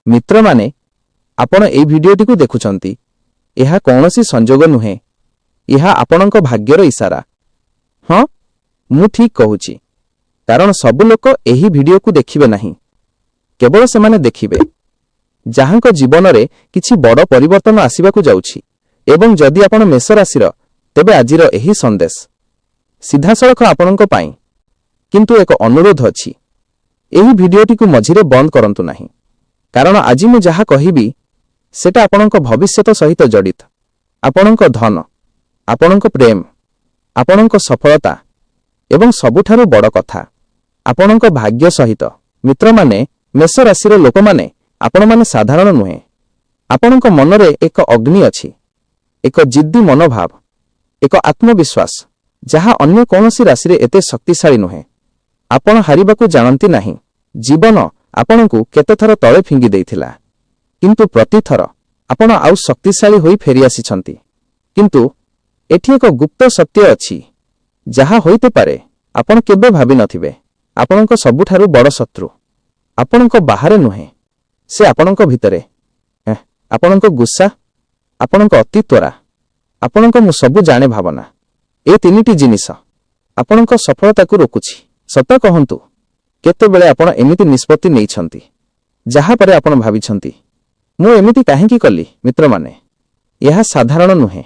मित्र माने आपण एई भिडियोटी को देखुछंती एहा कौनसी संजोग नुहे एहा आपणक भाग्यर इशारा। हाँ मु ठीक कहूची कारण सब लोक एही भिडियो को देखिबे नहीं केवल से माने देखिबे जाहांको जीवन रे किछि बड़ परिवर्तन आसीबाकू जाउछि। एवं जदि आपण मेष राशिर तेबे आजिर एही संदेश सीधा सड़क आपणक पाई किंतु एक अनुरोध अछि एही भिडियोटी को मझिरे बंद करंतु नहीं कारण आज मु जहा कहिबी सेटा आपणक भविष्यत सहित जड़ित। आपणक धन आपणक प्रेम आपणक सफलता एवं सबुठारु बड़ कथा आपणक भाग्य सहित। मित्र माने मेष राशिर लोक माने आपण माने साधारण नुहे आपणक मनरे एक अग्नि अछि एक जिद्दी मनोभाव एक आत्मविश्वास जहा अन्य कौनसी राशि रे एते शक्तिशाली नुहे। आपण हारिबाकू जानती नहीं जीवन आपणकू केतेथर तळे फिंगी देइथिला किंतु प्रतिथर आपण आउ शक्तिशाली होई फेरी आसीछंती। किंतु एठी एक गुप्त सत्य अछि जहा होइते पारे आपण केबे भाबी नथिबे। आपणक सबुठारु बड़ शत्रु आपणक बाहरे नुहे से आपणक भितरे आपणक गुस्सा आपणक अति त्वरा आपणक मु सबु जाने भावना ए तीनिटी जिनिस आपणक सफलता को रोकुछि। सत कहंतु केतेबेले आपण एमिति निष्पत्ति नेइछंती जहा परे आपण भाबिछंती मु एमिति काहेकि कली। मित्र माने यह साधारण नुहे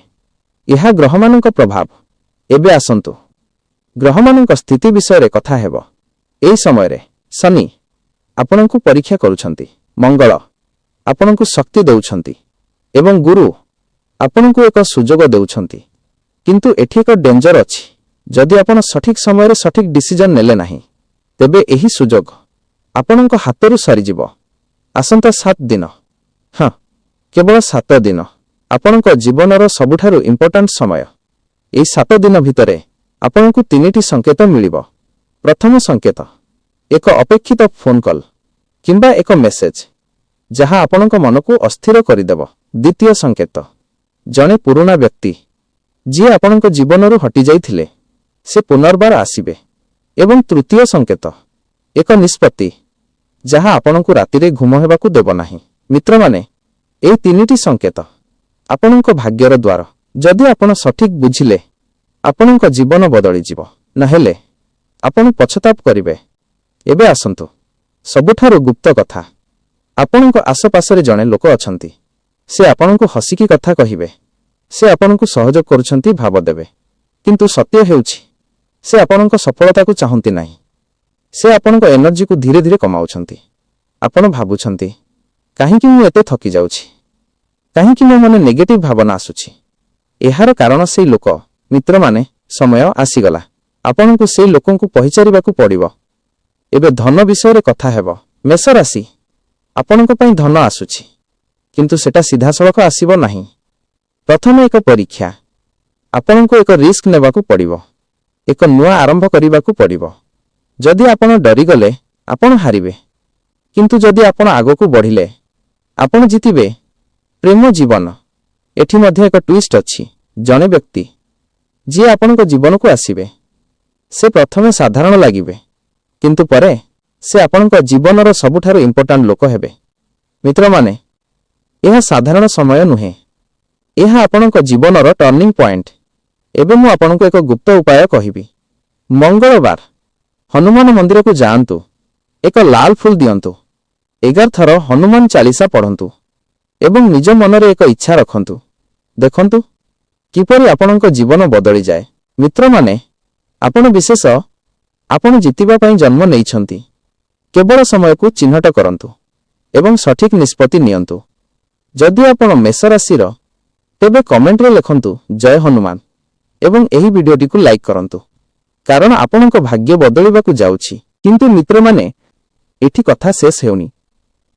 यह ग्रहमानक प्रभाव। एबे आसंतु ग्रहमानक स्थिति विषय रे कथा हेबो। एई समय रे शनि आपणकू परीक्षा करूछंती मंगल आपणकू शक्ति देउछंती एवं गुरु आपणकू एक सुजोग देउछंती। किंतु एठी एक डेंजर अछि जदि आपण सठिक समय रे सठिक डिसीजन नेले नाही तेबे एही सुजोग आपणक हातरू सरी जिवो। आसंता 7 दिन हाँ केवल 7 दिन आपणक जीवनर सबुठारु इंपोर्टेंट समय। एई 7 दिन भितरे आपणकू 3टी संकेत मिलिबो। प्रथम संकेत एक अपेक्षित फोन कॉल किंबा एक मेसेज जहा आपणक मनकू अस्थिर करिदेबो। द्वितीय संकेत जने पुराना व्यक्ति जी आपणक जीवनरू हटि जाइथिले से पुनर्बार आसीबे। एवं तृतीय संकेत एक निष्पत्ति जहा आपणकू रातिरे घुम हेबाकू देबो नाही। मित्र माने एई 3टी संकेत आपणक भाग्यर द्वार। जदि आपण सठिक बुझिले आपणक जीवन बदली जिवो नहेले आपण पछताप करिवे। एबे आसंतु सबुठारु गुप्त कथा आपणक आसपासरे जणे लोक अछंती से आपणकू हसिकी कथा कहिबे से आपणकू सहयोग करूछंती भाव देबे किंतु सत्य हेउछि से आपणक सफलता को चाहंती नाही। से आपणक एनर्जी को धीरे धीरे कमाउछंती। आपण भाबुछंती काहेकि मु एते थकी जाउछि काहेकि मो मने नेगेटिव भावना आसुछि। एहार कारण सेई लोक। मित्र माने समय आसीगला आपणकू सेई लोकंकू पहचारिबाकू पड़िबो। एबे धन विषय रे कथा हेबो। मेष राशि आपणक पई धन आसुछि किंतु सेटा सीधा सड़क आसीबो नाही। प्रथम एक परीक्षा आपणकू एक रिस्क नेबाकू पड़िबो एक नुआ आरंभ करिबाकू पड़िबो। जदि आपण डरी गले आपण हारिबे किंतु जदि आपण आगो बढ़िले आपण जितिबे। प्रेम जीवन एठी मध्ये एक ट्विस्ट अछि। जने व्यक्ति जी आपणक जीवन को आसीबे से प्रथमे साधारण लागिबे किंतु परे से आपणक जीवनर सबुठारु इंपोर्टेंट लोक हेबे। मित्र माने यह साधारण समय नुहे यह आपणक जीवनर टर्निंग पॉइंट। एबे मु आपणक एक गुप्त उपाय कहिबी। मंगलवार हनुमान मंदिर को जाआंतु एक लाल फूल दियंतु 11 थर हनुमान चालीसा पढ़ंतु एवं निज मनरे एक इच्छा रखंतु। देखंतु किपरि आपणक जीवन बदली जाए। मित्र माने आपण विशेष आपण जितिबा पई जन्म नेइछंती केवल समय को चिन्हट करंतु एवं सठिक निष्पत्ति नियंतु। जदि आपण मेष राशिर तेबे कमेंट रे लिखंतु जय हनुमान एवं एही वीडियोटी को लाइक करंतु कारण आपणक भाग्य बदलिबाकू जाउछि। किंतु मित्र माने एठी कथा शेष हेउनी।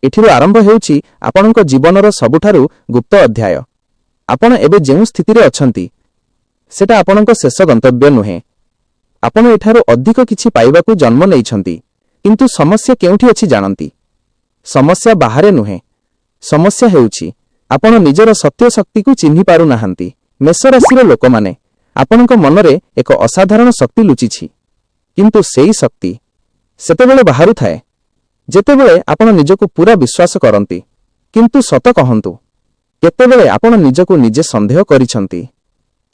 एठिरो आरंभ हेउछि आपणक जीवनर सबुठारु गुप्त अध्याय। आपण एबे जेउ स्थिति रे अछंती सेटा आपणक शेष गंतव्य नुहे। आपण एठारो अधिक किछि पाइबाकू जन्म नेइछंती किंतु समस्या केउठी अछि जानंती। समस्या बाहरे नुहे समस्या हेउछि आपण निजर सत्य शक्ति को चिन्हि पारु नाहंती। मेष राशिर लोक माने आपणक मनरे एक असाधारण शक्ति लुचिछि किंतु सेई शक्ति सेतेबेले बाहरु थाए जेतेबेले आपण निजको पूरा विश्वास करंती କିନ୍ତୁ ସତ କହନ୍ତୁ, କେତେବେଳେ ଆପଣ ନିଜକୁ ନିଜେ ସନ୍ଦେହ କରିଛନ୍ତି?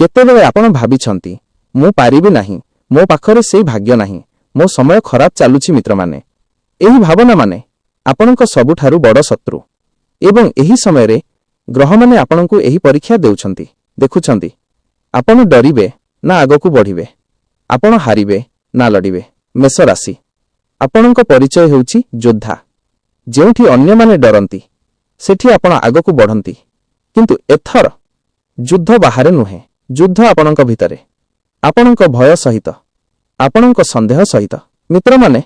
କେତେବେଳେ ଆପଣ ଭାବିଛନ୍ତି, ମୁଁ ପାରିବି ନାହିଁ, ମୋ ପାଖରେ ସେଇ ଭାଗ୍ୟ ନାହିଁ, ମୋ ସମୟ ଖରାପ ଚାଲୁଛି? ମିତ୍ରମାନେ, ଏହି ଭାବନାମାନେ ଆପଣଙ୍କ ସବୁଠାରୁ ବଡ଼ ଶତ୍ରୁ। ଏବଂ ଏହି ସମୟରେ ଗ୍ରହମାନେ ଆପଣଙ୍କୁ ଏହି ପରୀକ୍ଷା ଦେଉଛନ୍ତି। ଦେଖୁଛନ୍ତି, ଆପଣ ଡରିବେ ନା ଆଗକୁ ବଢ଼ିବେ? ଆପଣ ହାରିବେ ନା ଲଢ଼ିବେ? ମେଷ ରାଶି, ଆପଣଙ୍କ ପରିଚୟ ହେଉଛି ଯୋଦ୍ଧା। ଯେଉଁଠି ଅନ୍ୟମାନେ ଡରନ୍ତି, ସେଠି ଆପଣ ଆଗକୁ ବଢ଼ନ୍ତି। କିନ୍ତୁ ଏଥର ଯୁଦ୍ଧ ବାହାରେ ନୁହେଁ, ଯୁଦ୍ଧ ଆପଣଙ୍କ ଭିତରେ, ଆପଣଙ୍କ ଭୟ ସହିତ, ଆପଣଙ୍କ ସନ୍ଦେହ ସହିତ। ମିତ୍ରମାନେ,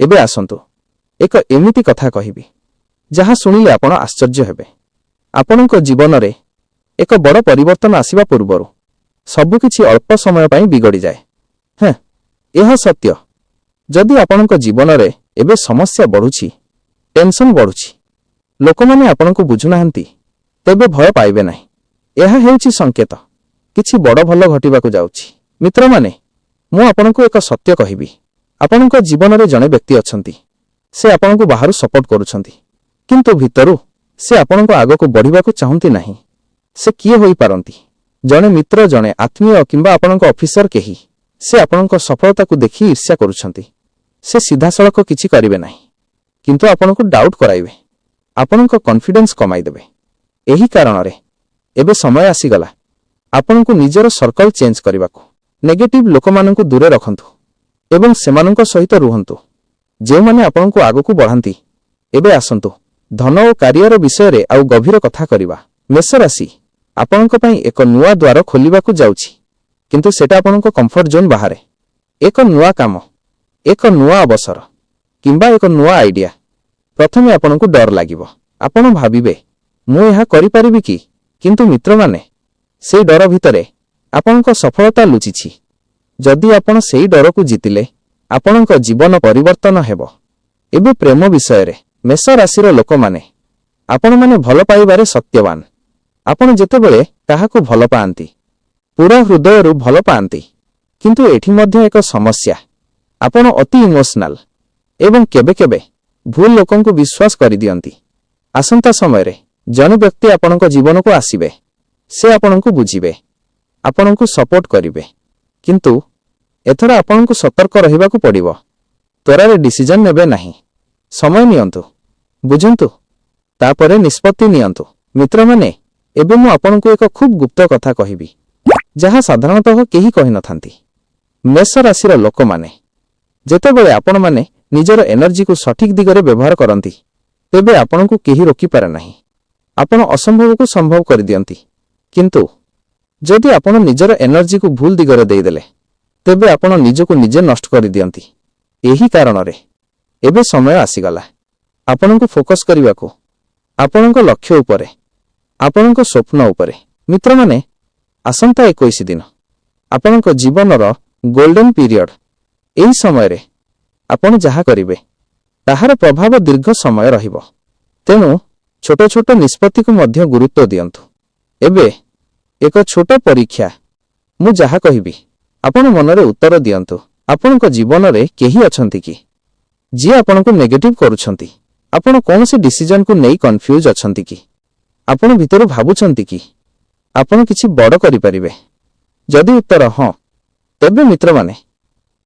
ଏବେ ଆସନ୍ତୁ, ଏକ ଏମିତି କଥା କହିବି, ଯାହା ଶୁଣିଲେ ଆପଣ ଆଶ୍ଚର୍ଯ୍ୟ ହେବେ। ଆପଣଙ୍କ ଜୀବନରେ ଏକ ବଡ଼ ପରିବର୍ତ୍ତନ ଆସିବା ପୂର୍ବରୁ ସବୁକିଛି ଅଳ୍ପ ସମୟ ପାଇଁ ବିଗଡ଼ିଯାଏ। ଏହା ସତ୍ୟ। ଯଦି ଆପଣଙ୍କ ଜୀବନରେ ଏବେ ସମସ୍ୟା ବଢ଼ୁଛି, ଟେନସନ୍ ବଢ଼ୁଛି, ଲୋକମାନେ ଆପଣଙ୍କୁ ବୁଝୁନାହାନ୍ତି, ତେବେ ଭୟ ପାଇବେ ନାହିଁ। ଏହା ହେଉଛି ସଂକେତ, କିଛି ବଡ଼ ଭଲ ଘଟିବାକୁ ଯାଉଛି। ମିତ୍ରମାନେ, ମୁଁ ଆପଣଙ୍କୁ ଏକ ସତ୍ୟ କହିବି। ଆପଣଙ୍କ ଜୀବନରେ ଜଣେ ବ୍ୟକ୍ତି ଅଛନ୍ତି। ସେ ଆପଣଙ୍କୁ ବାହାରୁ ସପୋର୍ଟ କରୁଛନ୍ତି, କିନ୍ତୁ ଭିତରୁ ସେ ଆପଣଙ୍କ ଆଗକୁ ବଢ଼ିବାକୁ ଚାହୁଁନ୍ତି ନାହିଁ। ସେ କିଏ ହୋଇପାରନ୍ତି? ଜଣେ ମିତ୍ର, ଜଣେ ଆତ୍ମୀୟ କିମ୍ବା ଆପଣଙ୍କ ଅଫିସର କେହି। ସେ ଆପଣଙ୍କ ସଫଳତାକୁ ଦେଖି ଈର୍ଷ୍ୟା କରୁଛନ୍ତି। ସେ ସିଧାସଳଖ କିଛି କରିବେ ନାହିଁ, କିନ୍ତୁ ଆପଣଙ୍କୁ ଡାଉଟ୍ କରାଇବେ, ଆପଣଙ୍କ କନଫିଡେନ୍ସ କମାଇଦେବେ। ଏହି କାରଣରେ ଏବେ ସମୟ ଆସିଗଲା ଆପଣଙ୍କୁ ନିଜର ସର୍କଲ ଚେଞ୍ଜ କରିବାକୁ। ନେଗେଟିଭ୍ ଲୋକମାନଙ୍କୁ ଦୂରେ ରଖନ୍ତୁ ଏବଂ ସେମାନଙ୍କ ସହିତ ରୁହନ୍ତୁ, ଯେଉଁମାନେ ଆପଣଙ୍କୁ ଆଗକୁ ବଢ଼ାନ୍ତି। ଏବେ ଆସନ୍ତୁ, ଧନ ଓ କ୍ୟାରିୟର ବିଷୟରେ ଆଉ ଗଭୀର କଥା କରିବା। ମେଷ ରାଶି, ଆପଣଙ୍କ ପାଇଁ ଏକ ନୂଆ ଦ୍ୱାର ଖୋଲିବାକୁ ଯାଉଛି, କିନ୍ତୁ ସେଟା ଆପଣଙ୍କ କମ୍ଫର୍ଟ ଜୋନ୍ ବାହାରେ। ଏକ ନୂଆ କାମ, ଏକ ନୂଆ ଅବସର କିମ୍ବା ଏକ ନୂଆ ଆଇଡିଆ। ପ୍ରଥମେ ଆପଣଙ୍କୁ ଡର ଲାଗିବ। ଆପଣ ଭାବିବେ, ମୁଁ ଏହା କରିପାରିବି କି? କିନ୍ତୁ ମିତ୍ରମାନେ, ସେହି ଡର ଭିତରେ ଆପଣଙ୍କ ସଫଳତା ଲୁଚିଛି। ଯଦି ଆପଣ ସେହି ଡରକୁ ଜିତିଲେ, ଆପଣଙ୍କ ଜୀବନ ପରିବର୍ତ୍ତନ ହେବ। ଏବେ ପ୍ରେମ ବିଷୟରେ। ମେଷ ରାଶିର ଲୋକମାନେ, ଆପଣମାନେ ଭଲ ପାଇବାରେ ସତ୍ୟବାନ। ଆପଣ ଯେତେବେଳେ କାହାକୁ ଭଲ ପାଆନ୍ତି, ପୁରା ହୃଦୟରୁ ଭଲ ପାଆନ୍ତି। କିନ୍ତୁ ଏଠି ମଧ୍ୟ ଏକ ସମସ୍ୟା, ଆପଣ ଅତି ଇମୋସନାଲ ଏବଂ କେବେ କେବେ ଭୁଲ ଲୋକଙ୍କୁ ବିଶ୍ୱାସ କରିଦିଅନ୍ତି। ଆସନ୍ତା ସମୟରେ ଜଣେ ବ୍ୟକ୍ତି ଆପଣଙ୍କ ଜୀବନକୁ ଆସିବେ। ସେ ଆପଣଙ୍କୁ ବୁଝିବେ, ଆପଣଙ୍କୁ ସପୋର୍ଟ କରିବେ, କିନ୍ତୁ ଏଥର ଆପଣଙ୍କୁ ସତର୍କ ରହିବାକୁ ପଡ଼ିବ। ତ୍ୱରାରେ ଡିସିଜନ୍ ନେବେ ନାହିଁ। ସମୟ ନିଅନ୍ତୁ, ବୁଝନ୍ତୁ, ତାପରେ ନିଷ୍ପତ୍ତି ନିଅନ୍ତୁ। ମିତ୍ରମାନେ, ଏବେ ମୁଁ ଆପଣଙ୍କୁ ଏକ ଖୁବ୍ ଗୁପ୍ତ କଥା କହିବି, ଯାହା ସାଧାରଣତଃ କେହି କହିନଥାନ୍ତି। ମେଷ ରାଶିର ଲୋକମାନେ, ଯେତେବେଳେ ଆପଣମାନେ ନିଜର ଏନର୍ଜିକୁ ସଠିକ୍ ଦିଗରେ ବ୍ୟବହାର କରନ୍ତି, ତେବେ ଆପଣଙ୍କୁ କେହି ରୋକିପାରେ ନାହିଁ। ଆପଣ ଅସମ୍ଭବକୁ ସମ୍ଭବ କରିଦିଅନ୍ତି। କିନ୍ତୁ ଯଦି ଆପଣ ନିଜର ଏନର୍ଜିକୁ ଭୁଲ ଦିଗରେ ଦେଇଦେଲେ, ତେବେ ଆପଣ ନିଜକୁ ନିଜେ ନଷ୍ଟ କରିଦିଅନ୍ତି। ଏହି କାରଣରେ ଏବେ ସମୟ ଆସିଗଲା ଆପଣଙ୍କୁ ଫୋକସ୍ କରିବାକୁ, ଆପଣଙ୍କ ଲକ୍ଷ୍ୟ ଉପରେ, ଆପଣଙ୍କ ସ୍ୱପ୍ନ ଉପରେ। ମିତ୍ରମାନେ, ଆସନ୍ତା 21 ଦିନ ଆପଣଙ୍କ ଜୀବନର ଗୋଲ୍ଡେନ୍ ପିରିୟଡ଼। ଏହି ସମୟରେ ଆପଣ ଯାହା କରିବେ, ତାହାର ପ୍ରଭାବ ଦୀର୍ଘ ସମୟ ରହିବ। ତେଣୁ ଛୋଟ ଛୋଟ ନିଷ୍ପତ୍ତିକୁ ମଧ୍ୟ ଗୁରୁତ୍ୱ ଦିଅନ୍ତୁ। ଏବେ ଏକ ଛୋଟ ପରୀକ୍ଷା। ମୁଁ ଯାହା କହିବି, ଆପଣ ମନରେ ଉତ୍ତର ଦିଅନ୍ତୁ। ଆପଣଙ୍କ ଜୀବନରେ କେହି ଅଛନ୍ତି କି, ଯିଏ ଆପଣଙ୍କୁ ନେଗେଟିଭ୍ କରୁଛନ୍ତି? ଆପଣ କୌଣସି ଡିସିଜନକୁ ନେଇ କନଫ୍ୟୁଜ ଅଛନ୍ତି କି? ଆପଣ ଭିତରୁ ଭାବୁଛନ୍ତି କି ଆପଣ କିଛି ବଡ଼ କରିପାରିବେ? ଯଦି ଉତ୍ତର ହଁ, ତେବେ ମିତ୍ରମାନେ,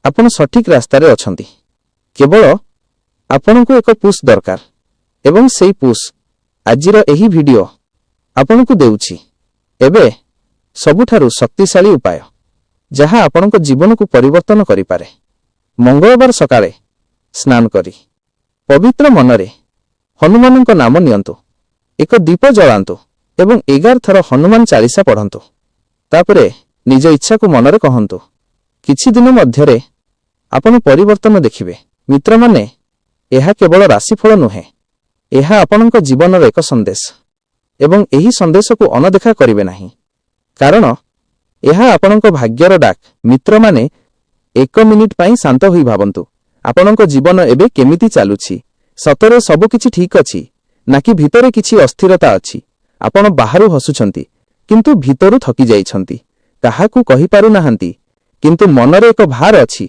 ଆପଣ ସଠିକ୍ ରାସ୍ତାରେ ଅଛନ୍ତି। କେବଳ ଆପଣଙ୍କୁ ଏକ ପୁଶ୍ ଦରକାର, ଏବଂ ସେଇ ପୁଶ୍ ଆଜିର ଏହି ଭିଡିଓ ଆପଣଙ୍କୁ ଦେଉଛି। ଏବେ ସବୁଠାରୁ ଶକ୍ତିଶାଳୀ ଉପାୟ, ଯାହା ଆପଣଙ୍କ ଜୀବନକୁ ପରିବର୍ତ୍ତନ କରିପାରେ। ମଙ୍ଗଳବାର ସକାଳେ ସ୍ନାନ କରି ପବିତ୍ର ମନରେ ହନୁମାନଙ୍କ ନାମ ନିଅନ୍ତୁ। ଏକ ଦୀପ ଜଳାନ୍ତୁ ଏବଂ 11 ଥର ହନୁମାନ ଚାଳିଶା ପଢ଼ନ୍ତୁ। ତାପରେ ନିଜ ଇଚ୍ଛାକୁ ମନରେ କହନ୍ତୁ। କିଛି ଦିନ ମଧ୍ୟରେ ଆପଣ ପରିବର୍ତ୍ତନ ଦେଖିବେ। ମିତ୍ରମାନେ, ଏହା କେବଳ ରାଶିଫଳ ନୁହେଁ, ଏହା ଆପଣଙ୍କ ଜୀବନର ଏକ ସନ୍ଦେଶ। ଏବଂ ଏହି ସନ୍ଦେଶକୁ ଅନଦେଖା କରିବେ ନାହିଁ, କାରଣ ଏହା ଆପଣଙ୍କ ଭାଗ୍ୟର ଡାକ। ମିତ୍ରମାନେ, 1 ମିନିଟ୍ ପାଇଁ ଶାନ୍ତ ହୋଇ ଭାବନ୍ତୁ, ଆପଣଙ୍କ ଜୀବନ ଏବେ କେମିତି ଚାଲୁଛି? ସତରେ ସବୁକିଛି ଠିକ୍ ଅଛି, ନାକି ଭିତରେ କିଛି ଅସ୍ଥିରତା ଅଛି? ଆପଣ ବାହାରୁ ହସୁଛନ୍ତି, କିନ୍ତୁ ଭିତରୁ ଥକି ଯାଇଛନ୍ତି। କାହାକୁ କହିପାରୁନାହାନ୍ତି, କିନ୍ତୁ ମନରେ ଏକ ଭାର ଅଛି।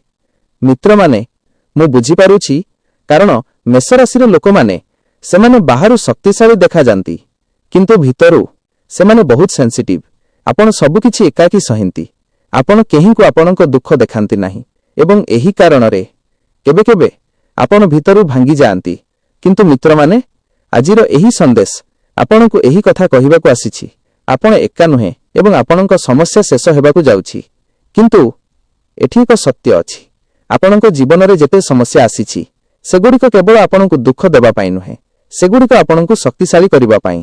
ମିତ୍ରମାନେ, ମୁଁ ବୁଝିପାରୁଛି, କାରଣ ମେଷ ରାଶିର ଲୋକମାନେ ସେମାନେ ବାହାରୁ ଶକ୍ତିଶାଳୀ ଦେଖାଯାନ୍ତି କିନ୍ତୁ ଭିତରୁ ସେମାନେ ବହୁତ ସେନ୍ସିଟିଭ୍। ଆପଣ ସବୁକିଛି ଏକାକୀ ସହିନ୍ତି। ଆପଣ କେହିଙ୍କୁ ଆପଣଙ୍କ ଦୁଃଖ ଦେଖାନ୍ତି ନାହିଁ ଏବଂ ଏହି କାରଣରେ କେବେ କେବେ ଆପଣ ଭିତରୁ ଭାଙ୍ଗିଯାଆନ୍ତି। କିନ୍ତୁ ମିତ୍ରମାନେ, ଆଜିର ଏହି ସନ୍ଦେଶ ଆପଣଙ୍କୁ ଏହି କଥା କହିବାକୁ ଆସିଛି, ଆପଣ ଏକା ନୁହେଁ ଏବଂ ଆପଣଙ୍କ ସମସ୍ୟା ଶେଷ ହେବାକୁ ଯାଉଛି। କିନ୍ତୁ ଏଠି ଏକ ସତ୍ୟ ଅଛି, ଆପଣଙ୍କ ଜୀବନରେ ଯେତେ ସମସ୍ୟା ଆସିଛି ସେଗୁଡ଼ିକ କେବଳ ଆପଣଙ୍କୁ ଦୁଃଖ ଦେବା ପାଇଁ ନୁହେଁ, ସେଗୁଡ଼ିକ ଆପଣଙ୍କୁ ଶକ୍ତିଶାଳୀ କରିବା ପାଇଁ।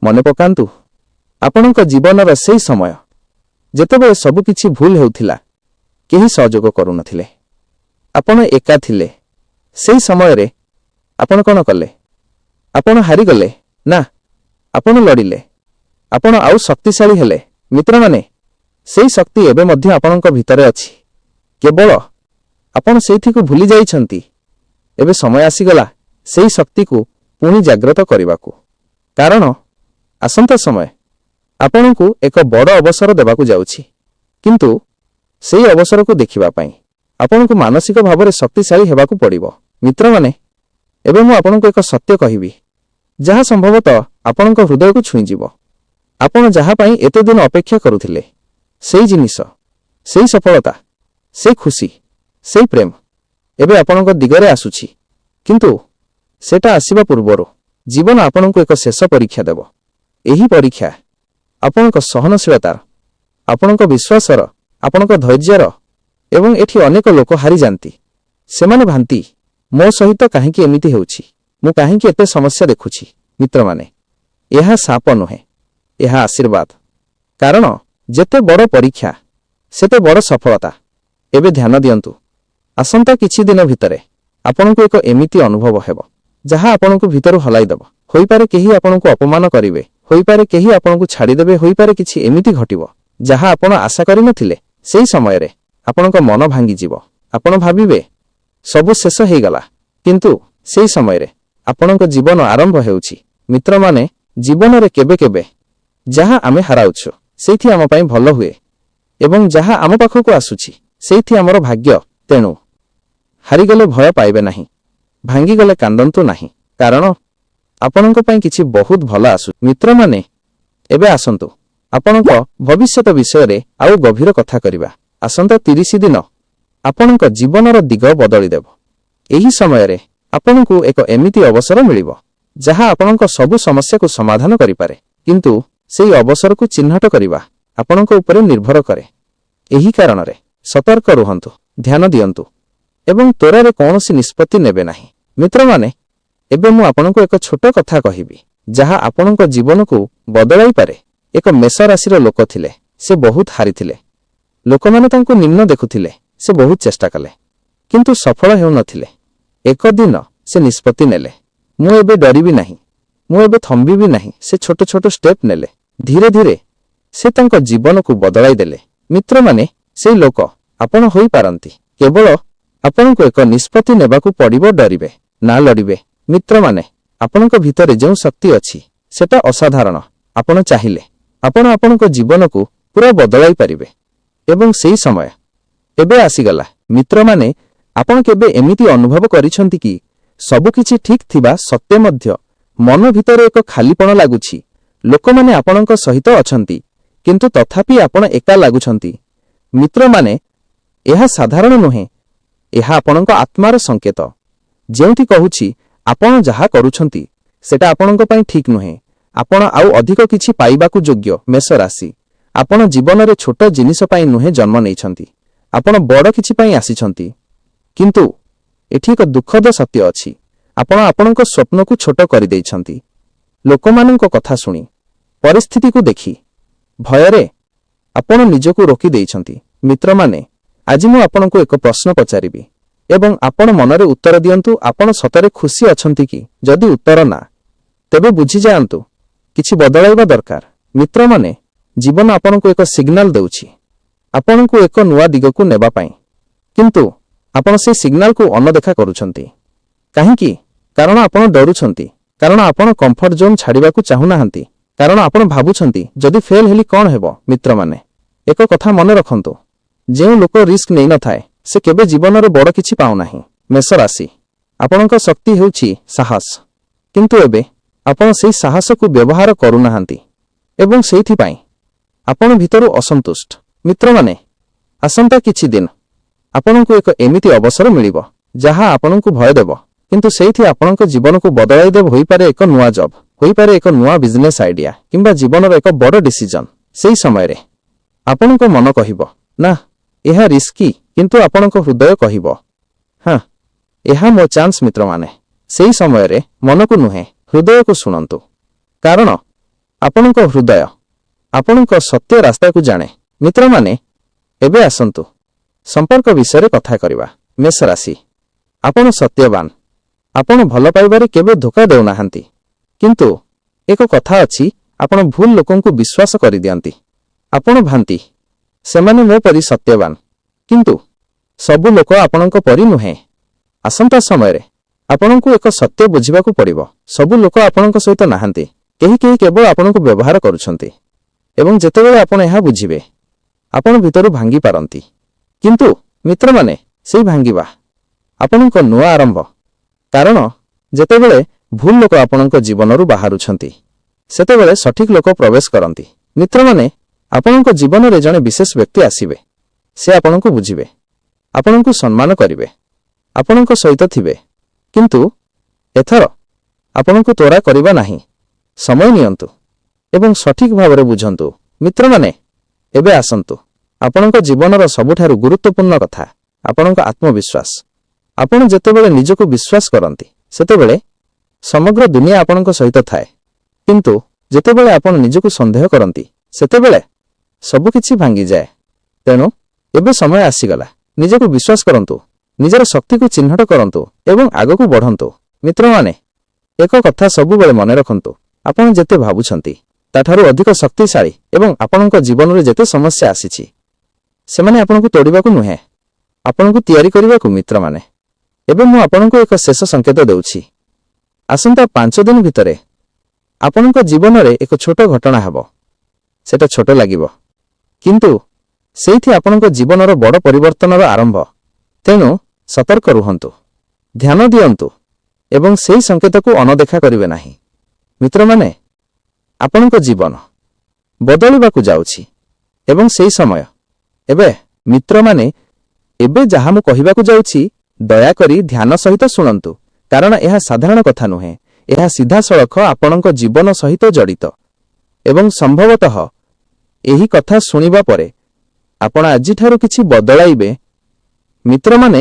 ମନେ ପକାନ୍ତୁ, ଆପଣଙ୍କ ଜୀବନର ସେହି ସମୟ ଯେତେବେଳେ ସବୁକିଛି ଭୁଲ ହେଉଥିଲା, କେହି ସହଯୋଗ କରୁନଥିଲେ, ଆପଣ ଏକା ଥିଲେ। ସେହି ସମୟରେ ଆପଣ କ'ଣ କଲେ? ଆପଣ ହାରିଗଲେ ନା ଆପଣ ଲଢ଼ିଲେ? ଆପଣ ଆଉ ଶକ୍ତିଶାଳୀ ହେଲେ? ମିତ୍ରମାନେ, ସେହି ଶକ୍ତି ଏବେ ମଧ୍ୟ ଆପଣଙ୍କ ଭିତରେ ଅଛି, କେବଳ ଆପଣ ସେଇଥିକୁ ଭୁଲି ଯାଇଛନ୍ତି। ଏବେ ସମୟ ଆସିଗଲା ସେହି ଶକ୍ତିକୁ ପୁଣି ଜାଗ୍ରତ କରିବାକୁ, କାରଣ ଆସନ୍ତା ସମୟ ଆପଣଙ୍କୁ ଏକ ବଡ଼ ଅବସର ଦେବାକୁ ଯାଉଛି। କିନ୍ତୁ ସେହି ଅବସରକୁ ଦେଖିବା ପାଇଁ ଆପଣଙ୍କୁ ମାନସିକ ଭାବରେ ଶକ୍ତିଶାଳୀ ହେବାକୁ ପଡ଼ିବ। ମିତ୍ରମାନେ, ଏବେ ମୁଁ ଆପଣଙ୍କୁ ଏକ ସତ୍ୟ କହିବି, ଯାହା ସମ୍ଭବତଃ ଆପଣଙ୍କ ହୃଦୟକୁ ଛୁଇଁଯିବ। ଆପଣ ଯାହା ପାଇଁ ଏତେ ଦିନ ଅପେକ୍ଷା କରୁଥିଲେ, ସେହି ଜିନିଷ, ସେହି ସଫଳତା, ସେହି ଖୁସି, ସେହି ପ୍ରେମ ଏବେ ଆପଣଙ୍କ ଦିଗରେ ଆସୁଛି। କିନ୍ତୁ ସେଟା ଆସିବା ପୂର୍ବରୁ ଜୀବନ ଆପଣଙ୍କୁ ଏକ ଶେଷ ପରୀକ୍ଷା ଦେବ। ଏହି ପରୀକ୍ଷା ଆପଣଙ୍କ ସହନଶୀଳତାର, ଆପଣଙ୍କ ବିଶ୍ୱାସର, ଆପଣଙ୍କ ଧୈର୍ଯ୍ୟର। ଏବଂ ଏଠି ଅନେକ ଲୋକ ହାରିଯାନ୍ତି। ସେମାନେ ଭାନ୍ତି, ମୋ ସହିତ କାହିଁକି ଏମିତି ହେଉଛି? ମୁଁ କାହିଁକି ଏତେ ସମସ୍ୟା ଦେଖୁଛି? ମିତ୍ରମାନେ, ଏହା ଶାପ ନୁହେଁ, ଏହା ଆଶୀର୍ବାଦ। କାରଣ ଯେତେ ବଡ଼ ପରୀକ୍ଷା ସେତେ ବଡ଼ ସଫଳତା। ଏବେ ଧ୍ୟାନ ଦିଅନ୍ତୁ, ଆସନ୍ତା କିଛି ଦିନ ଭିତରେ ଆପଣଙ୍କୁ ଏକ ଏମିତି ଅନୁଭବ ହେବ ଯାହା ଆପଣଙ୍କୁ ଭିତରୁ ହଲାଇଦେବ। ହୋଇପାରେ କେହି ଆପଣଙ୍କୁ ଅପମାନ କରିବେ, ହୋଇପାରେ କେହି ଆପଣଙ୍କୁ ଛାଡ଼ିଦେବେ, ହୋଇପାରେ କିଛି ଏମିତି ଘଟିବ ଯାହା ଆପଣ ଆଶା କରିନଥିଲେ। ସେହି ସମୟରେ ଆପଣଙ୍କ ମନ ଭାଙ୍ଗିଯିବ, ଆପଣ ଭାବିବେ ସବୁ ଶେଷ ହେଇଗଲା। କିନ୍ତୁ ସେହି ସମୟରେ ଆପଣଙ୍କ ଜୀବନ ଆରମ୍ଭ ହେଉଛି। ମିତ୍ରମାନେ, ଜୀବନରେ କେବେ କେବେ ଯାହା ଆମେ ହାରାଉଛୁ ସେଇଠି ଆମ ପାଇଁ ଭଲ ହୁଏ ଏବଂ ଯାହା ଆମ ପାଖକୁ ଆସୁଛି ସେଇଠି ଆମର ଭାଗ୍ୟ। ତେଣୁ ହାରିଗଲେ ଭୟ ପାଇବେ ନାହିଁ, ଭାଙ୍ଗିଗଲେ କାନ୍ଦନ୍ତୁ ନାହିଁ, କାରଣ ଆପଣଙ୍କ ପାଇଁ କିଛି ବହୁତ ଭଲ ଆସୁ। ମିତ୍ରମାନେ, ଏବେ ଆସନ୍ତୁ ଆପଣଙ୍କ ଭବିଷ୍ୟତ ବିଷୟରେ ଆଉ ଗଭୀର କଥା କରିବା। ଆସନ୍ତା 30 ଦିନ ଆପଣଙ୍କ ଜୀବନର ଦିଗ ବଦଳିଦେବ। ଏହି ସମୟରେ ଆପଣଙ୍କୁ ଏକ ଏମିତି ଅବସର ମିଳିବ ଯାହା ଆପଣଙ୍କ ସବୁ ସମସ୍ୟାକୁ ସମାଧାନ କରିପାରେ। କିନ୍ତୁ ସେହି ଅବସରକୁ ଚିହ୍ନଟ କରିବା ଆପଣଙ୍କ ଉପରେ ନିର୍ଭର କରେ। ଏହି କାରଣରେ ସତର୍କ ରୁହନ୍ତୁ, ଧ୍ୟାନ ଦିଅନ୍ତୁ ଏବଂ ତ୍ୱରାରେ କୌଣସି ନିଷ୍ପତ୍ତି ନେବେ ନାହିଁ। ମିତ୍ରମାନେ, ଏବେ ମୁଁ ଆପଣଙ୍କୁ ଏକ ଛୋଟ କଥା କହିବି ଯାହା ଆପଣଙ୍କ ଜୀବନକୁ ବଦଳାଇପାରେ। ଏକ ମେଷ ରାଶିର ଲୋକ ଥିଲେ, ସେ ବହୁତ ହାରିଥିଲେ। ଲୋକମାନେ ତାଙ୍କୁ ନିମ୍ନ ଦେଖୁଥିଲେ, ସେ ବହୁତ ଚେଷ୍ଟା କଲେ କିନ୍ତୁ ସଫଳ ହେଉନଥିଲେ। ଏକ ଦିନ ସେ ନିଷ୍ପତ୍ତି ନେଲେ, ମୁଁ ଏବେ ଡରିବି ନାହିଁ, ମୁଁ ଏବେ ଥମ୍ବିବି ନାହିଁ। ସେ ଛୋଟ ଛୋଟ ଷ୍ଟେପ୍ ନେଲେ, ଧୀରେ ଧୀରେ ସେ ତାଙ୍କ ଜୀବନକୁ ବଦଳାଇ ଦେଲେ। ମିତ୍ରମାନେ, ସେହି ଲୋକ ଆପଣ ହୋଇପାରନ୍ତି, କେବଳ ଆପଣଙ୍କୁ ଏକ ନିଷ୍ପତ୍ତି ନେବାକୁ ପଡ଼ିବ। ଡରିବେ ନା ଲଢ଼ିବେ? ମିତ୍ରମାନେ, ଆପଣଙ୍କ ଭିତରେ ଯେଉଁ ଶକ୍ତି ଅଛି ସେଟା ଅସାଧାରଣ। ଆପଣ ଚାହିଁଲେ ଆପଣ ଆପଣଙ୍କ ଜୀବନକୁ ପୁରା ବଦଳାଇ ପାରିବେ ଏବଂ ସେହି ସମୟ ଏବେ ଆସିଗଲା। ମିତ୍ରମାନେ, ଆପଣ କେବେ ଏମିତି ଅନୁଭବ କରିଛନ୍ତି କି ସବୁକିଛି ଠିକ୍ ଥିବା ସତ୍ତ୍ୱେ ମଧ୍ୟ ମନ ଭିତରେ ଏକ ଖାଲିପଣ ଲାଗୁଛି? ଲୋକମାନେ ଆପଣଙ୍କ ସହିତ ଅଛନ୍ତି କିନ୍ତୁ ତଥାପି ଆପଣ ଏକା ଲାଗୁଛନ୍ତି। ମିତ୍ରମାନେ, ଏହା ସାଧାରଣ ନୁହେଁ, ଏହା ଆପଣଙ୍କ ଆତ୍ମାର ସଂକେତ, ଯେଉଁଠି କହୁଛି ଆପଣ ଯାହା କରୁଛନ୍ତି ସେଟା ଆପଣଙ୍କ ପାଇଁ ଠିକ୍ ନୁହେଁ। ଆପଣ ଆଉ ଅଧିକ କିଛି ପାଇବାକୁ ଯୋଗ୍ୟ। ମେଷ ରାଶି, ଆପଣ ଜୀବନରେ ଛୋଟ ଜିନିଷ ପାଇଁ ନୁହେଁ ଜନ୍ମ ନେଇଛନ୍ତି, ଆପଣ ବଡ଼ କିଛି ପାଇଁ ଆସିଛନ୍ତି। କିନ୍ତୁ ଏଠି ଏକ ଦୁଃଖଦ ସତ୍ୟ ଅଛି, ଆପଣ ଆପଣଙ୍କ ସ୍ୱପ୍ନକୁ ଛୋଟ କରିଦେଇଛନ୍ତି। ଲୋକମାନଙ୍କ କଥା ଶୁଣି, ପରିସ୍ଥିତିକୁ ଦେଖି, ଭୟରେ ଆପଣ ନିଜକୁ ରୋକି ଦେଇଛନ୍ତି। ମିତ୍ରମାନେ, ଆଜି ମୁଁ ଆପଣଙ୍କୁ ଏକ ପ୍ରଶ୍ନ ପଚାରିବି ଏବଂ ଆପଣ ମନରେ ଉତ୍ତର ଦିଅନ୍ତୁ। ଆପଣ ସତରେ ଖୁସି ଅଛନ୍ତି କି? ଯଦି ଉତ୍ତର ନା, ତେବେ ବୁଝିଯାଆନ୍ତୁ କିଛି ବଦଳାଇବା ଦରକାର। ମିତ୍ରମାନେ, ଜୀବନ ଆପଣଙ୍କୁ ଏକ ସିଗ୍ନାଲ ଦେଉଛି, ଆପଣଙ୍କୁ ଏକ ନୂଆ ଦିଗକୁ ନେବା ପାଇଁ। କିନ୍ତୁ ଆପଣ ସେହି ସିଗ୍ନାଲକୁ ଅନଦେଖା କରୁଛନ୍ତି। କାହିଁକି? କାରଣ ଆପଣ ଡରୁଛନ୍ତି, କାରଣ ଆପଣ କମ୍ଫର୍ଟ ଜୋନ୍ ଛାଡ଼ିବାକୁ ଚାହୁଁନାହାନ୍ତି, କାରଣ ଆପଣ ଭାବୁଛନ୍ତି ଯଦି ଫେଲ୍ ହେଲି କ'ଣ ହେବ? ମିତ୍ରମାନେ, ଏକ କଥା ମନେ ରଖନ୍ତୁ, ଯେଉଁ ଲୋକ ରିସ୍କ ନେଇନଥାଏ ସେ କେବେ ଜୀବନରେ ବଡ଼ କିଛି ପାଉନାହିଁ। ମେଷ ରାଶି, ଆପଣଙ୍କ ଶକ୍ତି ହେଉଛି ସାହସ, କିନ୍ତୁ ଏବେ ଆପଣ ସେହି ସାହସକୁ ବ୍ୟବହାର କରୁନାହାନ୍ତି ଏବଂ ସେଇଥିପାଇଁ ଆପଣ ଭିତରୁ ଅସନ୍ତୁଷ୍ଟ। ମିତ୍ରମାନେ, ଆସନ୍ତା କିଛି ଦିନ ଆପଣଙ୍କୁ ଏକ ଏମିତି ଅବସର ମିଳିବ ଯାହା ଆପଣଙ୍କୁ ଭୟ ଦେବ, କିନ୍ତୁ ସେଇଠି ଆପଣଙ୍କ ଜୀବନକୁ ବଦଳାଇ ଦେବ। ହୋଇପାରେ ଏକ ନୂଆ ଜବ୍, ହୋଇପାରେ ଏକ ନୂଆ ବିଜନେସ୍ ଆଇଡିଆ କିମ୍ବା ଜୀବନର ଏକ ବଡ଼ ଡିସିଜନ। ସେହି ସମୟରେ ଆପଣଙ୍କ ମନ କହିବ ନା, ଏହା ରିସ୍କି, କିନ୍ତୁ ଆପଣଙ୍କ ହୃଦୟ କହିବ ହଁ, ଏହା ମୋ ଚାନ୍ସ। ମିତ୍ରମାନେ, ସେହି ସମୟରେ ମନକୁ ନୁହେଁ, ହୃଦୟକୁ ଶୁଣନ୍ତୁ, କାରଣ ଆପଣଙ୍କ ହୃଦୟ ଆପଣଙ୍କ ସତ୍ୟ ରାସ୍ତାକୁ ଜାଣେ। ମିତ୍ରମାନେ, ଏବେ ଆସନ୍ତୁ ସମ୍ପର୍କ ବିଷୟରେ କଥା କରିବା। ମେଷ ରାଶି, ଆପଣ ସତ୍ୟବାନ, ଆପଣ ଭଲ ପାଇବାରେ କେବେ ଧୋକା ଦେଉନାହାନ୍ତି, କିନ୍ତୁ ଏକ କଥା ଅଛି, ଆପଣ ଭୁଲ ଲୋକଙ୍କୁ ବିଶ୍ୱାସ କରିଦିଅନ୍ତି। ଆପଣ ଭାନ୍ତି ସେମାନେ ମୋ ପରି ସତ୍ୟବାନ, କିନ୍ତୁ ସବୁ ଲୋକ ଆପଣଙ୍କ ପରି ନୁହେଁ। ଆସନ୍ତା ସମୟରେ ଆପଣଙ୍କୁ ଏକ ସତ୍ୟ ବୁଝିବାକୁ ପଡ଼ିବ। ସବୁ ଲୋକ ଆପଣଙ୍କ ସହିତ ନାହାନ୍ତି, କେହି କେବଳ ଆପଣଙ୍କୁ ବ୍ୟବହାର କରୁଛନ୍ତି। ଏବଂ ଯେତେବେଳେ ଆପଣ ଏହା ବୁଝିବେ, ଆପଣ ଭିତରୁ ଭାଙ୍ଗି ପାରନ୍ତି। କିନ୍ତୁ ମିତ୍ରମାନେ, ସେହି ଭାଙ୍ଗିବା ଆପଣଙ୍କ ନୂଆ ଆରମ୍ଭ। କାରଣ ଯେତେବେଳେ ଭୁଲ ଲୋକ ଆପଣଙ୍କ ଜୀବନରୁ ବାହାରୁଛନ୍ତି, ସେତେବେଳେ ସଠିକ୍ ଲୋକ ପ୍ରବେଶ କରନ୍ତି। ମିତ୍ରମାନେ, ଆପଣଙ୍କ ଜୀବନରେ ଜଣେ ବିଶେଷ ବ୍ୟକ୍ତି ଆସିବେ। ସେ ଆପଣଙ୍କୁ ବୁଝିବେ, ଆପଣଙ୍କୁ ସମ୍ମାନ କରିବେ, ଆପଣଙ୍କ ସହିତ ଥିବେ। କିନ୍ତୁ ଏଥର ଆପଣଙ୍କୁ ତ୍ୱରା କରିବା ନାହିଁ। ସମୟ ନିଅନ୍ତୁ ଏବଂ ସଠିକ୍ ଭାବରେ ବୁଝନ୍ତୁ। ମିତ୍ରମାନେ, ଏବେ ଆସନ୍ତୁ ଆପଣଙ୍କ ଜୀବନର ସବୁଠାରୁ ଗୁରୁତ୍ୱପୂର୍ଣ୍ଣ କଥା, ଆପଣଙ୍କ ଆତ୍ମବିଶ୍ୱାସ। ଆପଣ ଯେତେବେଳେ ନିଜକୁ ବିଶ୍ୱାସ କରନ୍ତି, ସେତେବେଳେ ସମଗ୍ର ଦୁନିଆ ଆପଣଙ୍କ ସହିତ ଥାଏ। କିନ୍ତୁ ଯେତେବେଳେ ଆପଣ ନିଜକୁ ସନ୍ଦେହ କରନ୍ତି, ସେତେବେଳେ ସବୁକିଛି ଭାଙ୍ଗିଯାଏ। ତେଣୁ ଏବେ ସମୟ ଆସିଗଲା, ନିଜକୁ ବିଶ୍ୱାସ କରନ୍ତୁ, ନିଜର ଶକ୍ତିକୁ ଚିହ୍ନଟ କରନ୍ତୁ ଏବଂ ଆଗକୁ ବଢ଼ନ୍ତୁ। ମିତ୍ରମାନେ, ଏକ କଥା ସବୁବେଳେ ମନେ ରଖନ୍ତୁ, ଆପଣ ଯେତେ ଭାବୁଛନ୍ତି ତାଠାରୁ ଅଧିକ ଶକ୍ତିଶାଳୀ ଏବଂ ଆପଣଙ୍କ ଜୀବନରେ ଯେତେ ସମସ୍ୟା ଆସିଛି, ସେମାନେ ଆପଣଙ୍କୁ ତୋଡ଼ିବାକୁ ନୁହେଁ, ଆପଣଙ୍କୁ ତିଆରି କରିବାକୁ। ମିତ୍ରମାନେ, ଏବେ ମୁଁ ଆପଣଙ୍କୁ ଏକ ଶେଷ ସଂକେତ ଦେଉଛି। ଆସନ୍ତା 5 ଦିନ ଭିତରେ ଆପଣଙ୍କ ଜୀବନରେ ଏକ ଛୋଟ ଘଟଣା ହେବ। ସେଟା ଛୋଟ ଲାଗିବ, କିନ୍ତୁ ସେଇଠି ଆପଣଙ୍କ ଜୀବନର ବଡ଼ ପରିବର୍ତ୍ତନର ଆରମ୍ଭ। ତେଣୁ ସତର୍କ ରୁହନ୍ତୁ, ଧ୍ୟାନ ଦିଅନ୍ତୁ ଏବଂ ସେହି ସଂକେତକୁ ଅନଦେଖା କରିବେ ନାହିଁ। ମିତ୍ରମାନେ, ଆପଣଙ୍କ ଜୀବନ ବଦଳିବାକୁ ଯାଉଛି ଏବଂ ସେହି ସମୟ ଏବେ। ମିତ୍ରମାନେ, ଏବେ ଯାହା ମୁଁ କହିବାକୁ ଯାଉଛି, ଦୟାକରି ଧ୍ୟାନ ସହିତ ଶୁଣନ୍ତୁ, କାରଣ ଏହା ସାଧାରଣ କଥା ନୁହେଁ। ଏହା ସିଧାସଳଖ ଆପଣଙ୍କ ଜୀବନ ସହିତ ଜଡ଼ିତ ଏବଂ ସମ୍ଭବତଃ ଏହି କଥା ଶୁଣିବା ପରେ ଆପଣ ଆଜିଠାରୁ କିଛି ବଦଳାଇବେ। ମିତ୍ରମାନେ,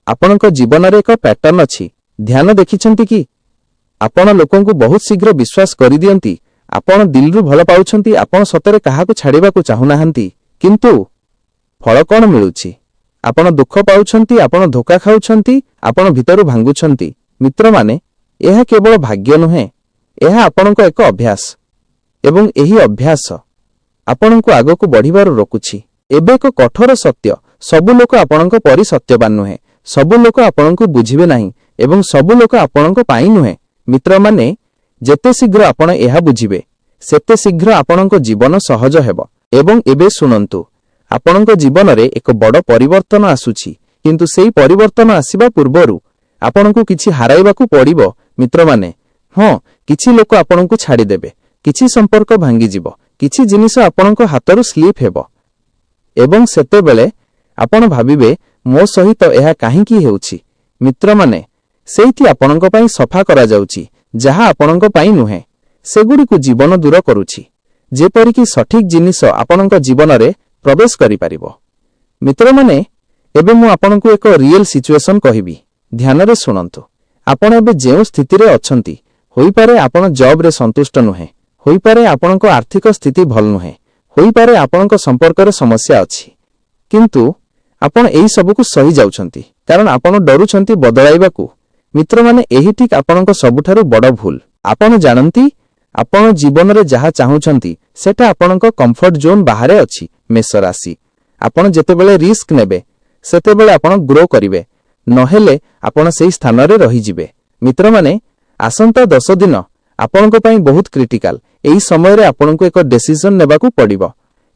ଆପଣଙ୍କ ଜୀବନରେ ଏକ ପ୍ୟାଟର୍ନ ଅଛି। ଧ୍ୟାନ ଦେଖିଛନ୍ତି କି? ଆପଣ ଲୋକଙ୍କୁ ବହୁତ ଶୀଘ୍ର ବିଶ୍ୱାସ କରିଦିଅନ୍ତି। ଆପଣ ଦିଲରୁ ଭଲ ପାଉଛନ୍ତି, ଆପଣ ସତରେ କାହାକୁ ଛାଡ଼ିବାକୁ ଚାହୁଁନାହାନ୍ତି, କିନ୍ତୁ ଫଳ କ'ଣ ମିଳୁଛି? ଆପଣ ଦୁଃଖ ପାଉଛନ୍ତି, ଆପଣ ଧୋକା ଖାଉଛନ୍ତି, ଆପଣ ଭିତରୁ ଭାଙ୍ଗୁଛନ୍ତି। ମିତ୍ରମାନେ, ଏହା କେବଳ ଭାଗ୍ୟ ନୁହେଁ, ଏହା ଆପଣଙ୍କ ଏକ ଅଭ୍ୟାସ ଏବଂ ଏହି ଅଭ୍ୟାସ ଆପଣଙ୍କୁ ଆଗକୁ ବଢ଼ିବାରୁ ରୋକୁଛି। ଏବେ ଏକ କଠୋର ସତ୍ୟ, ସବୁ ଲୋକ ଆପଣଙ୍କ ପରି ସତ୍ୟବାନ ନୁହେଁ, ସବୁ ଲୋକ ଆପଣଙ୍କୁ ବୁଝିବେ ନାହିଁ ଏବଂ ସବୁ ଲୋକ ଆପଣଙ୍କ ପାଇଁ ନୁହେଁ। ମିତ୍ରମାନେ, ଯେତେ ଶୀଘ୍ର ଆପଣ ଏହା ବୁଝିବେ, ସେତେ ଶୀଘ୍ର ଆପଣଙ୍କ ଜୀବନ ସହଜ ହେବ। ଏବଂ ଏବେ ଶୁଣନ୍ତୁ, ଆପଣଙ୍କ ଜୀବନରେ ଏକ ବଡ଼ ପରିବର୍ତ୍ତନ ଆସୁଛି, କିନ୍ତୁ ସେହି ପରିବର୍ତ୍ତନ ଆସିବା ପୂର୍ବରୁ ଆପଣଙ୍କୁ କିଛି ହାରାଇବାକୁ ପଡ଼ିବ। ମିତ୍ରମାନେ, ହଁ, କିଛି ଲୋକ ଆପଣଙ୍କୁ ଛାଡ଼ିଦେବେ, କିଛି ସମ୍ପର୍କ ଭାଙ୍ଗିଯିବ, କିଛି ଜିନିଷ ଆପଣଙ୍କ ହାତରୁ ସ୍ଲିପ୍ ହେବ ଏବଂ ସେତେବେଳେ ଆପଣ ଭାବିବେ, ମୋ ସହିତ ଏହା କାହିଁକି ହେଉଛି? ମିତ୍ରମାନେ, ସେଇଠି ଆପଣଙ୍କ ପାଇଁ ସଫା କରାଯାଉଛି ଯାହା ଆପଣଙ୍କ ପାଇଁ ନୁହେଁ। ସେଗୁଡ଼ିକୁ ଜୀବନ ଦୂର କରୁଛି, ଯେପରିକି ସଠିକ୍ ଜିନିଷ ଆପଣଙ୍କ ଜୀବନରେ ପ୍ରବେଶ କରିପାରିବ। ମିତ୍ରମାନେ, ଏବେ ମୁଁ ଆପଣଙ୍କୁ ଏକ ରିଏଲ୍ ସିଚୁଏସନ୍ କହିବି। ଧ୍ୟାନରେ ଶୁଣନ୍ତୁ। ଆପଣ ଏବେ ଯେଉଁ ସ୍ଥିତିରେ ଅଛନ୍ତି, ହୋଇପାରେ ଆପଣ ଜବ୍ରେ ସନ୍ତୁଷ୍ଟ ନୁହେଁ, ହୋଇପାରେ ଆପଣଙ୍କ ଆର୍ଥିକ ସ୍ଥିତି ଭଲ ନୁହେଁ, ହୋଇପାରେ ଆପଣଙ୍କ ସମ୍ପର୍କରେ ସମସ୍ୟା ଅଛି, କିନ୍ତୁ ଆପଣ ଏହି ସବୁକୁ ସହି ଯାଉଛନ୍ତି କାରଣ ଆପଣ ଡରୁଛନ୍ତି ବଦଳାଇବାକୁ। ମିତ୍ରମାନେ, ଏହି ଠିକ୍ ଆପଣଙ୍କ ସବୁଠାରୁ ବଡ଼ ଭୁଲ। ଆପଣ ଜାଣନ୍ତି, ଆପଣ ଜୀବନରେ ଯାହା ଚାହୁଁଛନ୍ତି ସେଟା ଆପଣଙ୍କ କମ୍ଫର୍ଟ ଜୋନ୍ ବାହାରେ ଅଛି। ମେଷ ରାଶି, ଆପଣ ଯେତେବେଳେ ରିସ୍କ ନେବେ, ସେତେବେଳେ ଆପଣ ଗ୍ରୋ କରିବେ, ନହେଲେ ଆପଣ ସେହି ସ୍ଥାନରେ ରହିଯିବେ। ମିତ୍ରମାନେ, ଆସନ୍ତା 10 ଦିନ ଆପଣଙ୍କ ପାଇଁ ବହୁତ କ୍ରିଟିକାଲ। ଏହି ସମୟରେ ଆପଣଙ୍କୁ ଏକ ଡିସିଜନ ନେବାକୁ ପଡ଼ିବ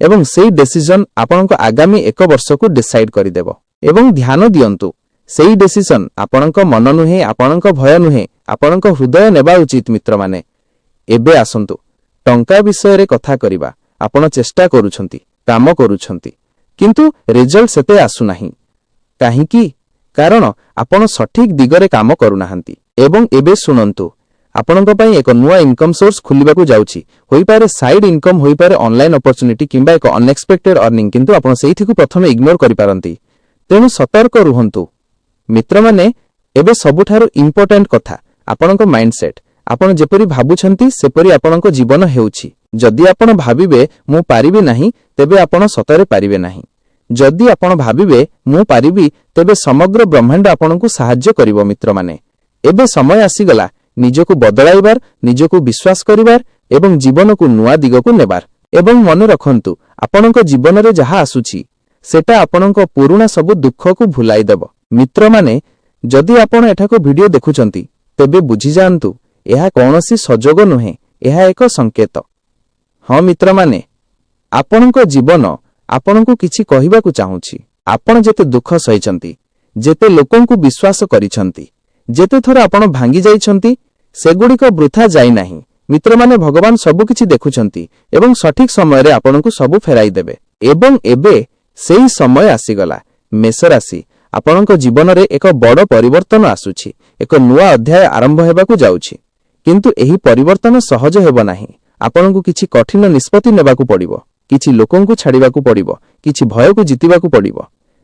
ଏବଂ ସେହି ଡିସିଜନ ଆପଣଙ୍କ ଆଗାମୀ 1 ବର୍ଷକୁ ଡିସାଇଡ୍ କରିଦେବ। ଏବଂ ଧ୍ୟାନ ଦିଅନ୍ତୁ, ସେହି ଡିସିଜନ ଆପଣଙ୍କ ମନ ନୁହେଁ, ଆପଣଙ୍କ ଭୟ ନୁହେଁ, ଆପଣଙ୍କ ହୃଦୟ ନେବା ଉଚିତ ମିତ୍ରମାନେ। ଏବେ ଆସନ୍ତୁ ଟଙ୍କା ବିଷୟରେ କଥା କରିବା। ଆପଣ ଚେଷ୍ଟା କରୁଛନ୍ତି, କାମ କରୁଛନ୍ତି, କିନ୍ତୁ ରେଜଲ୍ଟ ସେତେ ଆସୁନାହିଁ। କାହିଁକି? କାରଣ ଆପଣ ସଠିକ ଦିଗରେ କାମ କରୁନାହାନ୍ତି। ଏବଂ ଏବେ ଶୁଣନ୍ତୁ, ଆପଣଙ୍କ ପାଇଁ ଏକ ନୂଆ ଇନକମ୍ ସୋର୍ସ ଖୋଲିବାକୁ ଯାଉଛି। ହୋଇପାରେ ସାଇଡ୍ ଇନକମ୍, ହୋଇପାରେ ଅନଲାଇନ୍ ଅପରଚ୍ୟୁନିଟି କିମ୍ବା ଏକ ଅନଏକ୍ସପେକ୍ଟେଡ୍ ଅର୍ନିଂ, କିନ୍ତୁ ଆପଣ ସେଇଥିକୁ ପ୍ରଥମେ ଇଗ୍ନୋର କରିପାରନ୍ତି। ତେଣୁ ସତର୍କ ରୁହନ୍ତୁ ମିତ୍ରମାନେ। ଏବେ ସବୁଠାରୁ ଇମ୍ପୋର୍ଟାଣ୍ଟ କଥା, ଆପଣଙ୍କ ମାଇଣ୍ଡସେଟ୍। ଆପଣ ଯେପରି ଭାବୁଛନ୍ତି ସେପରି ଆପଣଙ୍କ ଜୀବନ ହେଉଛି। ଯଦି ଆପଣ ଭାବିବେ ମୁଁ ପାରିବି ନାହିଁ, ତେବେ ଆପଣ ସତରେ ପାରିବେ ନାହିଁ। ଯଦି ଆପଣ ଭାବିବେ ମୁଁ ପାରିବି, ତେବେ ସମଗ୍ର ବ୍ରହ୍ମାଣ୍ଡ ଆପଣଙ୍କୁ ସାହାଯ୍ୟ କରିବ ମିତ୍ରମାନେ। ଏବେ ସମୟ ଆସିଗଲା ନିଜକୁ ବଦଳାଇବାର, ନିଜକୁ ବିଶ୍ୱାସ କରିବାର ଏବଂ ଜୀବନକୁ ନୂଆ ଦିଗକୁ ନେବାର। ଏବଂ ମନେ ରଖନ୍ତୁ, ଆପଣଙ୍କ ଜୀବନରେ ଯାହା ଆସୁଛି ସେଟା ଆପଣଙ୍କ ପୁରୁଣା ସବୁ ଦୁଃଖକୁ ଭୁଲାଇଦେବ। ମିତ୍ରମାନେ, ଯଦି ଆପଣ ଏଠାକୁ ଭିଡିଓ ଦେଖୁଛନ୍ତି, ତେବେ ବୁଝିଯାଆନ୍ତୁ ଏହା କୌଣସି ସଂଯୋଗ ନୁହେଁ, ଏହା ଏକ ସଂକେତ। ହଁ ମିତ୍ରମାନେ, ଆପଣଙ୍କ ଜୀବନ ଆପଣଙ୍କୁ କିଛି କହିବାକୁ ଚାହୁଁଛି। ଆପଣ ଯେତେ ଦୁଃଖ ସହିଛନ୍ତି, ଯେତେ ଲୋକଙ୍କୁ ବିଶ୍ୱାସ କରିଛନ୍ତି, ଯେତେ ଥର ଆପଣ ଭାଙ୍ଗି ଯାଇଛନ୍ତି, ସେଗୁଡ଼ିକ ବୃଥା ଯାଇନାହିଁ ମିତ୍ରମାନେ। ଭଗବାନ ସବୁକିଛି ଦେଖୁଛନ୍ତି ଏବଂ ସଠିକ ସମୟରେ ଆପଣଙ୍କୁ ସବୁ ଫେରାଇ ଦେବେ। ଏବଂ ଏବେ ସେହି ସମୟ ଆସିଗଲା। ମେଷ ରାଶି, ଆପଣଙ୍କ ଜୀବନରେ ଏକ ବଡ଼ ପରିବର୍ତ୍ତନ ଆସୁଛି। ଏକ ନୂଆ ଅଧ୍ୟାୟ ଆରମ୍ଭ ହେବାକୁ ଯାଉଛି। କିନ୍ତୁ ଏହି ପରିବର୍ତ୍ତନ ସହଜ ହେବ ନାହିଁ। ଆପଣଙ୍କୁ କିଛି କଠିନ ନିଷ୍ପତ୍ତି ନେବାକୁ ପଡ଼ିବ, କିଛି ଲୋକଙ୍କୁ ଛାଡ଼ିବାକୁ ପଡ଼ିବ, କିଛି ଭୟକୁ ଜିତିବାକୁ ପଡ଼ିବ।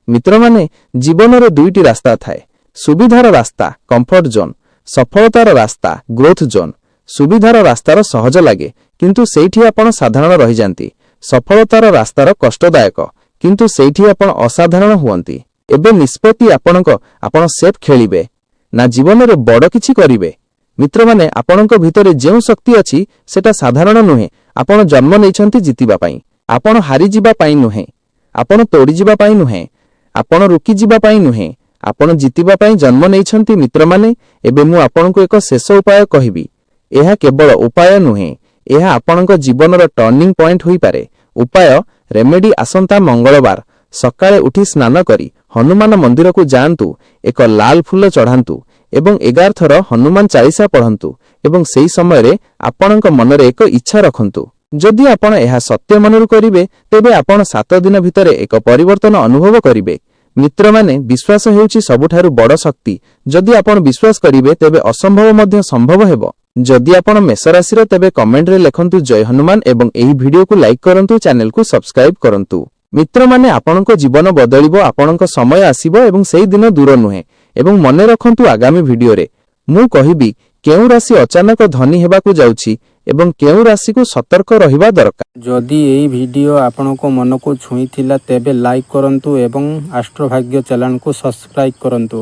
ମିତ୍ରମାନେ, ଜୀବନର ଦୁଇଟି ରାସ୍ତା ଥାଏ, ସୁବିଧାର ରାସ୍ତା କମ୍ଫର୍ଟ ଜୋନ୍, ସଫଳତାର ରାସ୍ତା ଗ୍ରୋଥ ଜୋନ୍। ସୁବିଧାର ରାସ୍ତାର ସହଜ ଲାଗେ, କିନ୍ତୁ ସେଇଠି ଆପଣ ସାଧାରଣ ରହିଯାନ୍ତି। ସଫଳତାର ରାସ୍ତାର କଷ୍ଟଦାୟକ, କିନ୍ତୁ ସେଇଠି ଆପଣ ଅସାଧାରଣ ହୁଅନ୍ତି। ଏବେ ନିଷ୍ପତ୍ତି ଆପଣଙ୍କ। ଆପଣ ସେଫ୍ ଖେଳିବେ ନା ଜୀବନରେ ବଡ଼ କିଛି କରିବେ? ମିତ୍ରମାନେ, ଆପଣଙ୍କ ଭିତରେ ଯେଉଁ ଶକ୍ତି ଅଛି ସେଟା ସାଧାରଣ ନୁହେଁ। ଆପଣ ଜନ୍ମ ନେଇଛନ୍ତି ଜିତିବା ପାଇଁ। ଆପଣ ହାରିଯିବା ପାଇଁ ନୁହେଁ, ଆପଣ ତୋଡ଼ିଯିବା ପାଇଁ ନୁହେଁ, ଆପଣ ରୋକିଯିବା ପାଇଁ ନୁହେଁ, ଆପଣ ଜିତିବା ପାଇଁ ଜନ୍ମ ନେଇଛନ୍ତି ମିତ୍ରମାନେ। ଏବେ ମୁଁ ଆପଣଙ୍କୁ ଏକ ଶେଷ ଉପାୟ କହିବି। ଏହା କେବଳ ଉପାୟ ନୁହେଁ, ଏହା ଆପଣଙ୍କ ଜୀବନର ଟର୍ଣ୍ଣିଂ ପଏଣ୍ଟ ହୋଇପାରେ। ଉପାୟ, ରେମେଡି, ଆସନ୍ତା ମଙ୍ଗଳବାର ସକାଳେ ଉଠି ସ୍ନାନ କରି ହନୁମାନ ମନ୍ଦିରକୁ ଯାଆନ୍ତୁ, ଏକ ଲାଲ ଫୁଲ ଚଢ଼ାନ୍ତୁ ଏବଂ 11 ଥର ହନୁମାନ ଚାଳିଶା ପଢ଼ନ୍ତୁ ଏବଂ ସେହି ସମୟରେ ଆପଣଙ୍କ ମନରେ ଏକ ଇଚ୍ଛା ରଖନ୍ତୁ। ଯଦି ଆପଣ ଏହା ସତ୍ୟ ମନରୁ କରିବେ, ତେବେ ଆପଣ 7 ଦିନ ଭିତରେ ଏକ ପରିବର୍ତ୍ତନ ଅନୁଭବ କରିବେ। ମିତ୍ରମାନେ, ବିଶ୍ୱାସ ହେଉଛି ସବୁଠାରୁ ବଡ଼ ଶକ୍ତି। ଯଦି ଆପଣ ବିଶ୍ୱାସ କରିବେ, ତେବେ ଅସମ୍ଭବ ମଧ୍ୟ ସମ୍ଭବ ହେବ। ଯଦି ଆପଣ ମେଷ ରାଶିର, ତେବେ କମେଣ୍ଟରେ ଲେଖନ୍ତୁ ଜୟ ହନୁମାନ ଏବଂ ଏହି ଭିଡିଓକୁ ଲାଇକ୍ କରନ୍ତୁ, ଚ୍ୟାନେଲକୁ ସବସ୍କ୍ରାଇବ କରନ୍ତୁ। ମିତ୍ରମାନେ, ଆପଣଙ୍କ ଜୀବନ ବଦଳିବ, ଆପଣଙ୍କ ସମୟ ଆସିବ ଏବଂ ସେହି ଦିନ ଦୂର ନୁହେଁ। ଏବଂ ମନେ ରଖନ୍ତୁ, ଆଗାମୀ ଭିଡିଓରେ ମୁଁ କହିବି କେଉଁ ରାଶି ଅଚାନକ ଧନୀ ହେବାକୁ ଯାଉଛି ଏବଂ କେଉଁ ରାଶିକୁ ସତର୍କ ରହିବା ଦରକାର। ଯଦି ଏହି ଭିଡ଼ିଓ ଆପଣଙ୍କ ମନକୁ ଛୁଇଁଥିଲା, ତେବେ ଲାଇକ୍ କରନ୍ତୁ ଏବଂ ଆଷ୍ଟ୍ରୋଭାଗ୍ୟ ଚ୍ୟାନେଲକୁ ସବସ୍କ୍ରାଇବ୍ କରନ୍ତୁ।